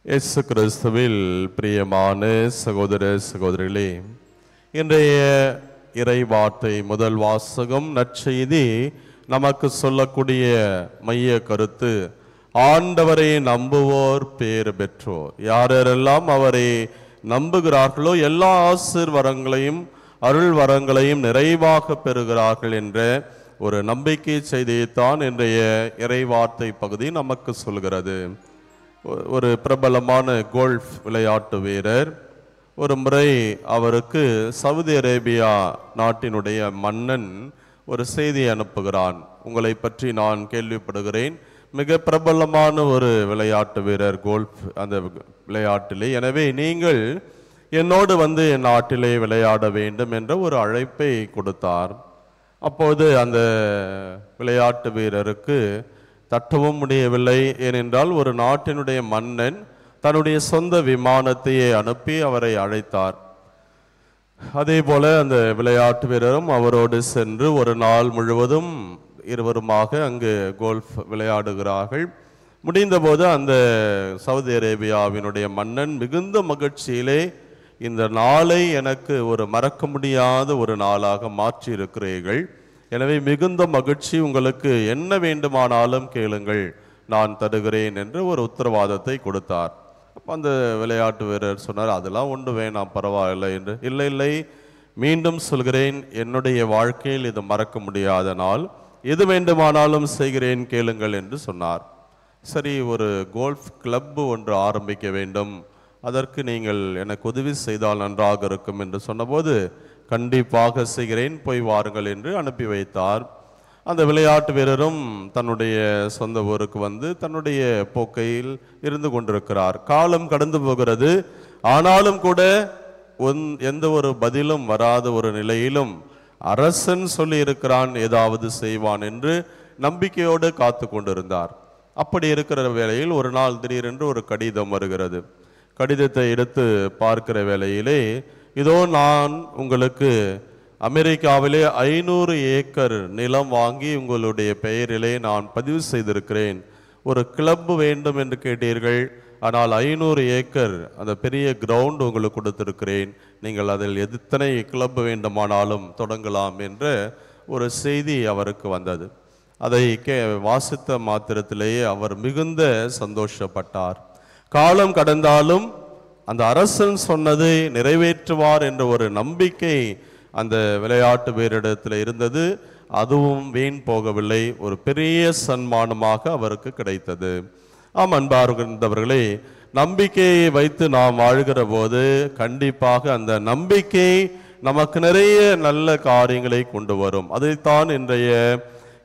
இயேசு கிறிஸ்துவில் பிரியமான சகோதர சகோதரிகளே, இன்றைய இறைவார்த்தை முதல் வாசகம் நற்செய்தி நமக்கு சொல்லக்கூடிய மைய கருத்து, ஆண்டவரை நம்புவோர் பேறு பெற்றோர். யாரெல்லாம் அவரை நம்புகிறார்களோ எல்லா ஆசீர்வாதங்களையும் அருள் வரங்களையும் நிறைவாக பெறுகிறார்கள் என்ற ஒரு நம்பிக்கை செய்தியைத்தான் இன்றைய இறைவார்த்தை பகுதி நமக்கு சொல்கிறது. ஒரு பிரபலமான கோல்ஃப் விளையாட்டு வீரர் ஒரு முறை அவருக்கு சவுதி அரேபியா நாட்டினுடைய மன்னன் ஒரு செய்தி அனுப்புகிறான். உங்களை பற்றி நான் கேள்விப்படுகிறேன், மிக பிரபலமான ஒரு விளையாட்டு வீரர் கோல்ஃப் அந்த விளையாட்டிலே, எனவே நீங்கள் என்னோடு வந்து என் நாட்டிலே விளையாட வேண்டும் என்ற ஒரு அழைப்பை கொடுத்தார். அப்போது அந்த விளையாட்டு வீரருக்கு தட்டவும் முடியவில்லை. ஏனென்றால் ஒரு நாட்டினுடைய மன்னன் தன்னுடைய சொந்த விமானத்தையே அனுப்பி அவரை அழைத்தார். அதே போல அந்த விளையாட்டு வீரரும் அவரோடு சென்று ஒரு நாள் முழுவதும் இருவருமாக அங்கு கோல்ஃப் விளையாடுகிறார்கள். முடிந்தபோது அந்த சவுதி அரேபியாவினுடைய மன்னன் மிகுந்த மகிழ்ச்சியிலே, இந்த நாளை எனக்கு ஒரு மறக்க முடியாத ஒரு நாளாக மாற்றி இருக்கிறீர்கள், எனவே மிகுந்த மகிழ்ச்சி, உங்களுக்கு என்ன வேண்டுமானாலும் கேளுங்கள், நான் தருகிறேன் என்று ஒரு உத்தரவாதத்தை கொடுத்தார். அப்போ அந்த விளையாட்டு வீரர் சொன்னார், அதெல்லாம் ஒன்று வேணாம், பரவாயில்லை என்று. இல்லை இல்லை, மீண்டும் சொல்கிறேன், என்னுடைய வாழ்க்கையில் இது மறக்க முடியாத நாள், எது வேண்டுமானாலும் செய்கிறேன், கேளுங்கள் என்று சொன்னார். சரி, ஒரு கோல்ஃப் கிளப் ஒன்று ஆரம்பிக்க வேண்டும், அதற்கு நீங்கள் எனக்கு உதவி செய்தால் நன்றாக இருக்கும் என்று சொன்னபோது, கண்டிப்பாக செய்கிறேன், போய் வாருங்கள் என்று அனுப்பி வைத்தார். அந்த விளையாட்டு வீரரும் தன்னுடைய சொந்த ஊருக்கு வந்து தன்னுடைய போக்கையில் இருந்து கொண்டிருக்கிறார். காலம் கடந்து போகிறது. ஆனாலும் கூட எந்த ஒரு பதிலும் வராத ஒரு நிலையிலும் அரசன் சொல்லி இருக்கிறான், ஏதாவது செய்வான் என்று நம்பிக்கையோடு காத்து கொண்டிருந்தார். அப்படி இருக்கிற வேளையில் ஒரு நாள் திடீரென்று ஒரு கடிதம் வருகிறது. கடிதத்தை எடுத்து பார்க்கிற வேளையிலே, இதோ நான் உங்களுக்கு அமெரிக்காவிலே 500 ஏக்கர் நிலம் வாங்கி உங்களுடைய பெயரிலே நான் பதிவு செய்திருக்கிறேன். ஒரு கிளப் வேண்டும் என்று கேட்டீர்கள், ஆனால் 500 ஏக்கர் அந்த பெரிய கிரவுண்ட் உங்களுக்கு கொடுத்திருக்கிறேன், நீங்கள் அதில் எத்தனை கிளப் வேண்டுமானாலும் தொடங்கலாம் என்ற ஒரு செய்தி அவருக்கு வந்தது. அதை வாசித்த மாத்திரத்திலேயே அவர் மிகுந்த சந்தோஷப்பட்டார். காலம் கடந்தாலும் அந்த அரசன் சொன்னதை நிறைவேற்றுவார் என்ற ஒரு நம்பிக்கை அந்த விளையாட்டு வீரரிடத்தில் இருந்தது. அதுவும் வீண் போகவில்லை, ஒரு பெரிய சன்மானமாக அவருக்கு கிடைத்தது. ஆம் அன்பார்ந்தவர்களே, நம்பிக்கையை வைத்து நாம் வாழ்கிற போது கண்டிப்பாக அந்த நம்பிக்கை நமக்கு நிறைய நல்ல காரியங்களை கொண்டு வரும். அதைத்தான் இன்றைய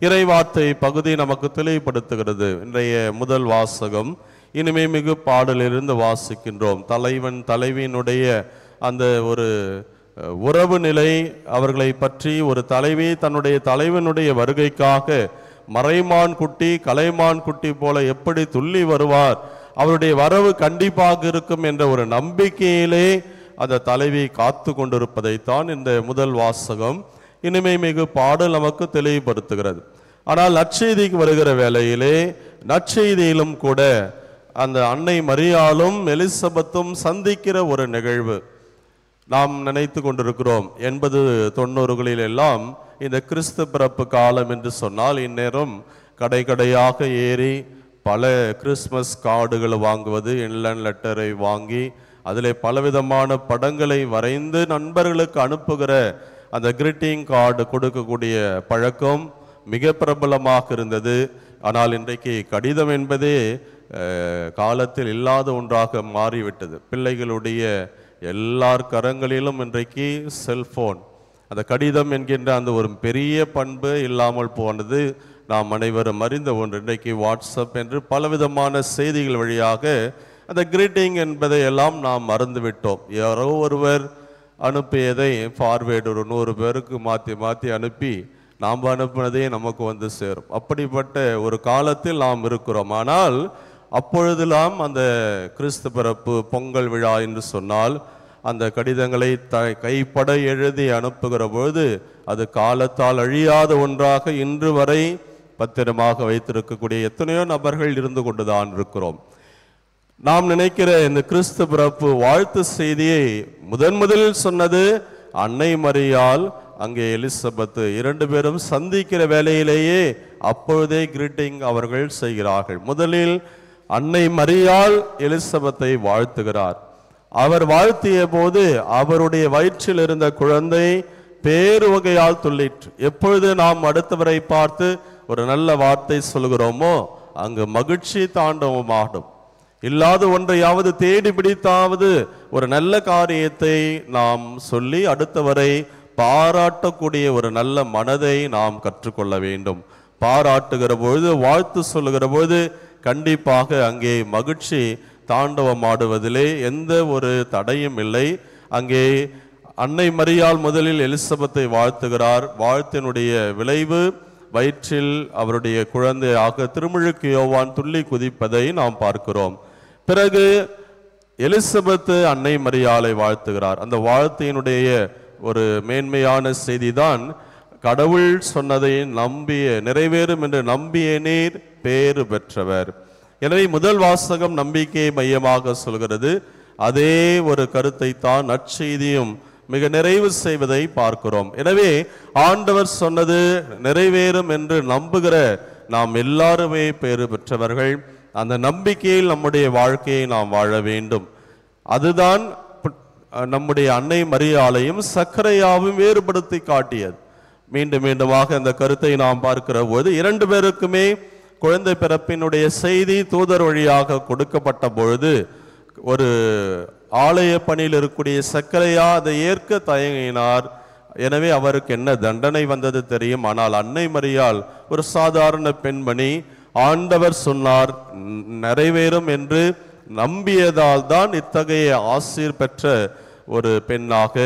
இறைவார்த்தை பகுதி நமக்கு தெளிவுபடுத்துகிறது. இன்றைய முதல் வாசகம் இனிமே மிகு பாடலிலிருந்து வாசிக்கின்றோம். தலைவன் தலைவியினுடைய அந்த ஒரு உறவு நிலை, அவர்களை பற்றி ஒரு தலைவி தன்னுடைய தலைவனுடைய வருகைக்காக மறைமான் குட்டி கலைமான் குட்டி போல எப்படி துள்ளி வருவார், அவருடைய வரவு கண்டிப்பாக இருக்கும் என்ற ஒரு நம்பிக்கையிலே அந்த தலைவி காத்து கொண்டிருப்பதைத்தான் இந்த முதல் வாசகம் இனிமே மிகு பாடல் நமக்கு தெளிவுபடுத்துகிறது. ஆனால் நற்செய்திக்கு வருகிற வேளையிலே நற்செய்தியிலும் கூட அந்த அன்னை மரியாளும் எலிசபெத்தும் சந்திக்கிற ஒரு நிகழ்வு நாம் நினைத்து கொண்டிருக்கிறோம். 80-90களில் எல்லாம் இந்த கிறிஸ்து பிறப்பு காலம் என்று சொன்னால் இந்நேரம் கடை கடையாக ஏறி பல கிறிஸ்மஸ் கார்டுகளை வாங்குவது, இன்லன் லெட்டரை வாங்கி அதில் பலவிதமான படங்களை வரைந்து நண்பர்களுக்கு அனுப்புகிற அந்த கிரீட்டிங் கார்டு கொடுக்கக்கூடிய பழக்கம் மிக பிரபலமாக இருந்தது. ஆனால் இன்றைக்கு கடிதம் என்பதே காலத்தில் இல்லாத ஒன்றாக மாறிவிட்டது. பிள்ளைகளுடைய எல்லார் கரங்களிலும் இன்றைக்கு செல்போன், அந்த கடிதம் என்கின்ற அந்த ஒரு பெரிய பண்பு இல்லாமல் போனது நாம் அனைவரும் அறிந்த ஒன்று. இன்றைக்கு வாட்ஸ்அப் என்று பலவிதமான செய்திகள் வழியாக அந்த கிரீட்டிங் என்பதை எல்லாம் நாம் மறந்துவிட்டோம். யாரோ ஒருவர் அனுப்பியதை ஃபார்வேர்டு ஒரு 100 பேருக்கு மாற்றி மாற்றி அனுப்பி நாம் அனுப்பினதே நமக்கு வந்து சேரும். அப்படிப்பட்ட ஒரு காலத்தில் நாம் இருக்கிறோம். ஆனால் அப்பொழுதெல்லாம் அந்த கிறிஸ்து பிறப்பு பொங்கல் விழா என்று சொன்னால் அந்த கடிதங்களை கைப்பட எழுதி அனுப்புகிற பொழுது அது காலத்தால் அழியாத ஒன்றாக இன்று வரை பத்திரமாக வைத்திருக்கக்கூடிய எத்தனையோ நபர்கள் இருந்து கொண்டுதான் இருக்கிறோம். நாம் நினைக்கிற இந்த கிறிஸ்து பிறப்பு வாழ்த்து செய்தியை முதலில் சொன்னது அன்னை மரியாள். அங்கே எலிசபெத், இரண்டு பேரும் சந்திக்கிற வேளையிலேயே அப்பொழுதே கிரீட்டிங் அவர்கள் செய்கிறார்கள். முதலில் அன்னை மரியாள் எலிசபெத்தை வாழ்த்துகிறார். அவர் வாழ்த்திய போது அவருடைய வயிற்றில் இருந்த குழந்தை பேரு வகையால் துள்ளிற்று. எப்பொழுது நாம் அடுத்தவரை பார்த்து ஒரு நல்ல வார்த்தை சொல்கிறோமோ அங்கு மகிழ்ச்சி தாண்டவமாடும். இல்லாத ஒன்றையாவது தேடி பிடித்தாவது ஒரு நல்ல காரியத்தை நாம் சொல்லி அடுத்தவரை பாராட்டக்கூடிய ஒரு நல்ல மனதை நாம் கற்றுக்கொள்ள வேண்டும். பாராட்டுகிற பொழுது, வாழ்த்து சொல்லுகிற பொழுது கண்டிப்பாக அங்கே மகிழ்ச்சி தாண்டவமாடுவதிலே எந்த ஒரு தடையும் இல்லை. அங்கே அன்னை மரியாள் முதலில் எலிசபெத்தை வாழ்த்துகிறார். வாழ்த்தினுடைய விளைவு வயிற்றில் அவருடைய குழந்தையாக திருமுழுக்கு யோவான் துள்ளி குதிப்பதை நாம் பார்க்கிறோம். பிறகு எலிசபெத் அன்னை மரியாளை வாழ்த்துகிறார். அந்த வாழ்த்தினுடைய ஒரு மேன்மையான செய்திதான், கடவுள் சொன்னதை நம்பிய நிறைவேறும் என்று நம்பிய நீர் பேறு பெற்றவர். எனவே முதல் வாசகம் நம்பிக்கையை மையமாக சொல்கிறது. அதே ஒரு கருத்தை தான் நற்செய்தியும் மிக நிறைவு செய்வதை பார்க்கிறோம். எனவே ஆண்டவர் சொன்னது நிறைவேறும் என்று நம்புகிற நாம் எல்லாருமே பேறு பெற்றவர்கள். அந்த நம்பிக்கையில் நம்முடைய வாழ்க்கையை நாம் வாழ வேண்டும். அதுதான் நம்முடைய அன்னை மரியாளையும் சக்கரையாவும் வேறுபடுத்தி காட்டியது. மீண்டும் மீண்டுமாக அந்த கருத்தை நாம் பார்க்கிற போது இரண்டு பேருக்குமே குழந்தை பிறப்பினுடைய செய்தி தூதர் வழியாக கொடுக்கப்பட்ட பொழுது ஒரு ஆலய பணியில் இருக்கக்கூடிய சக்கரையா அதை ஏற்க தயங்கினார். எனவே அவருக்கு என்ன தண்டனை வந்தது தெரியும். ஆனால் அன்னை மரியாள் ஒரு சாதாரண பெண்மணி, ஆண்டவர் சொன்னார் நிறைவேறும் என்று நம்பியதால் தான் இத்தகைய ஆசீர் பெற்ற ஒரு பெண்ணாக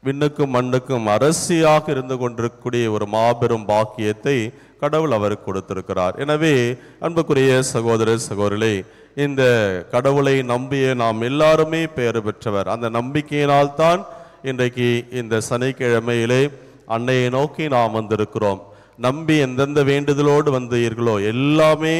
விண்ணுக்கும் மண்ணுக்கும் அரசியாக இருந்து கொண்டிருக்கக்கூடிய ஒரு மாபெரும் பாக்கியத்தை கடவுள் அவருக்கு கொடுத்திருக்கிறார். எனவே அன்புக்குரிய சகோதர சகோதரிகளே, இந்த கடவுளை நம்பிய நாம் எல்லாருமே பெயர் பெற்றவர். அந்த நம்பிக்கையினால் தான் இன்றைக்கு இந்த சனிக்கிழமையிலே அன்னையை நோக்கி நாம் வந்திருக்கிறோம். நம்பி எந்தெந்த வேண்டுதலோடு வந்தீர்களோ எல்லாமே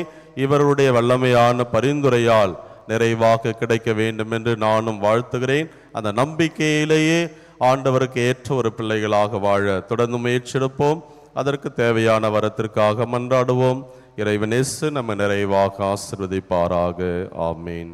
இவருடைய வல்லமையான பரிந்துரையால் நிறைவாக கிடைக்க வேண்டும் என்று நானும் வாழ்த்துகிறேன். அந்த நம்பிக்கையிலேயே ஆண்டவருக்கு ஏற்ற ஒரு பிள்ளைகளாக வாழ தொடர்ந்து முயற்சிடுப்போம். அதற்கு தேவையான வரத்திற்காக மன்றாடுவோம். இறைவன் இயேசு நம்ம நிறைவாக ஆசீர்வதிப்பாராக. ஆமீன்.